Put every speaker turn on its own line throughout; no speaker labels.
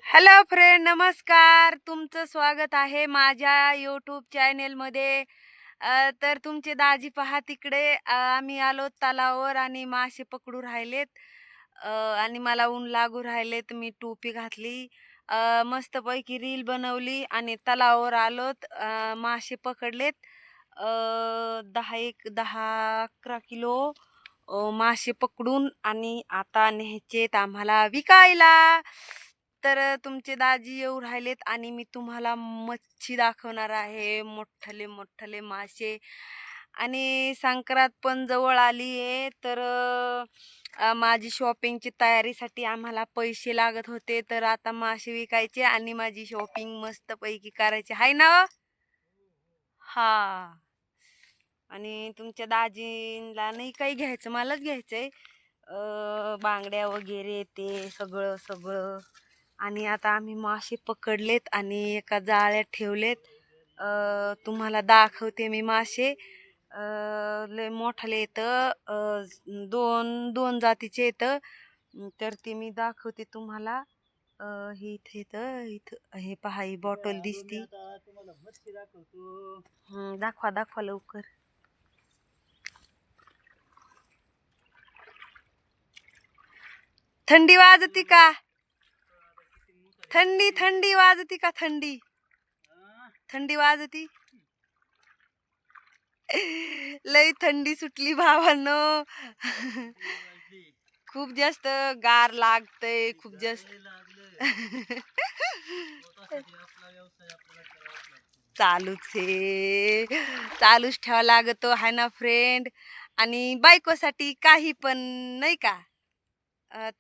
Hello friend, नमस्कार. तुमचं स्वागत आहे माझ्या यूट्यूब चॅनेलमध्ये. तर तुमचे दाजी पहा तिकडे, आम्ही आलो तलावावर आणि मासे पकडू राहिलेत. आणि मला ऊन लागू राहिलेत. मी टोपी घातली, मस्तपैकी रील बनवली आणि तलावावर आलोत. मासे पकडलेत. 10-11 किलो मासे पकडून आणि आता न्यायचेत आम्हाला विकायला. तर तुमचे दाजी येऊ राहिलेत आणि मी तुम्हाला मच्छी दाखवणार आहे. मोठले मोठले मासे. आणि संक्रांत पण जवळ आली आहे. तर माझी शॉपिंगची तयारीसाठी आम्हाला पैसे लागत होते. तर आता मासे विकायचे आणि माझी शॉपिंग मस्तपैकी करायची आहे ना. हा. आणि तुमच्या दाजींला नाही काही घ्यायचं, मलाच घ्यायचंय. बांगड्या वगैरे ते सगळं सगळं. आणि आता आम्ही मासे पकडलेत आणि एका जाळ्यात ठेवलेत. तुम्हाला दाखवते मी मासे. लय मोठाले येतं, दोन दोन जातीचे येतं. तर ते मी दाखवते तुम्हाला. हे इथे येतं, इथं हे पहा, ही बॉटल दिसती. दाखवा दाखवा लवकर. थंडी वाजती का? थंडी थंडी वाजती का? थंडी थंडी वाजती. लई थंडी सुटली भावांनो. खूप जास्त गार लागतय, खूप जास्त. चालूच आहे, चालूच ठेवा लागतो आहे ना फ्रेंड. आणि बायकोसाठी काही पण, नाही का.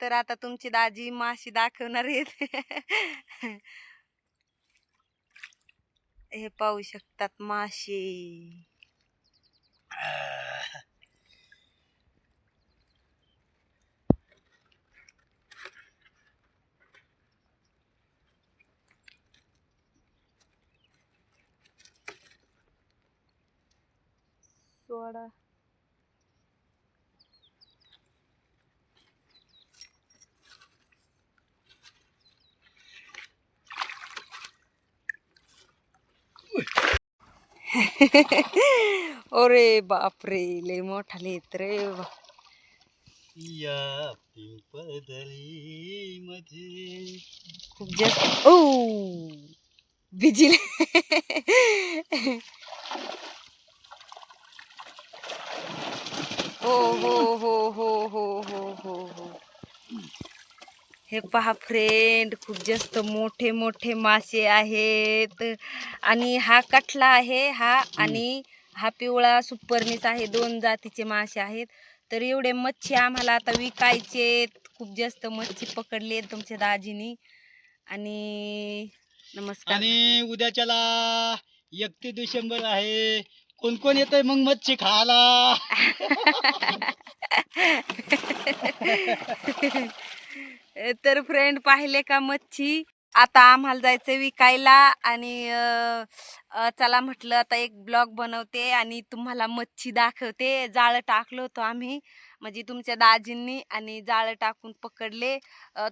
तर आता तुमची दाजी माशी दाखवणार आहेत. हे पाहू शकतात मासे. सोडा. अरे बापरे, लय मोठाले येत रे.
या पिंपळदरी मध्ये
खूप जास्त. ओ भिजले. हो हो हो हो हो हो हो हो. हे पहा फ्रेंड, खूप जास्त मोठे मोठे मासे आहेत. आणि हा कठला आहे हा, आणि हा पिवळा सुपरनीस आहे. दोन जातीचे मासे आहेत. तर एवढे मच्छी आम्हाला आता विकायचे. खूप जास्त मच्छी पकडली तुमच्या दाजीनी. आणि नमस्कार.
आणि उद्याच्याला 31 डिसेंबर आहे. कोण कोण येतंय मग मच्छी खायला?
तर फ्रेंड, पाहिले का मच्छी. आता आम्हाला जायचं विकायला. आणि चला म्हटलं आता एक ब्लॉग बनवते आणि तुम्हाला मच्छी दाखवते. जाळं टाकलं होतं आम्ही, म्हणजे तुमच्या दाजींनी, आणि जाळं टाकून पकडले.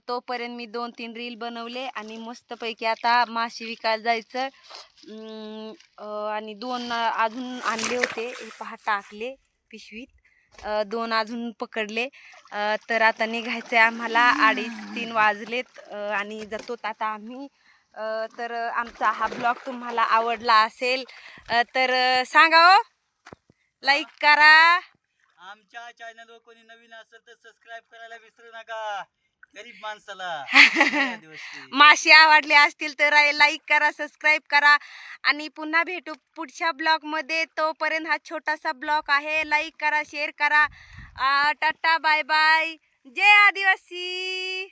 तोपर्यंत मी 2-3 रील बनवले आणि मस्तपैकी आता मासे विकायला जायचं. आणि 2 अजून आणले होते, हे पहा टाकले पिशवीत. 2 अजून पकडले. तर आता निघायचंय आम्हाला. 2:30-3 वाजलेत आणि जातो आता आम्ही. तर आमचा हा ब्लॉग तुम्हाला आवडला असेल तर सांगा हो, लाईक करा.
आमच्या चॅनलवर कोणी नवीन असेल तर सबस्क्राईब करायला विसरू नका. गरीब माणसाला आदिवासी.
मासे आवडले असतील तर लाईक करा, सबस्क्राईब करा. आणि पुन्हा भेटू पुढच्या ब्लॉग मध्ये. तोपर्यंत हा छोटासा ब्लॉग आहे. लाईक करा, शेअर करा. Tata, bye bye. जय आदिवासी.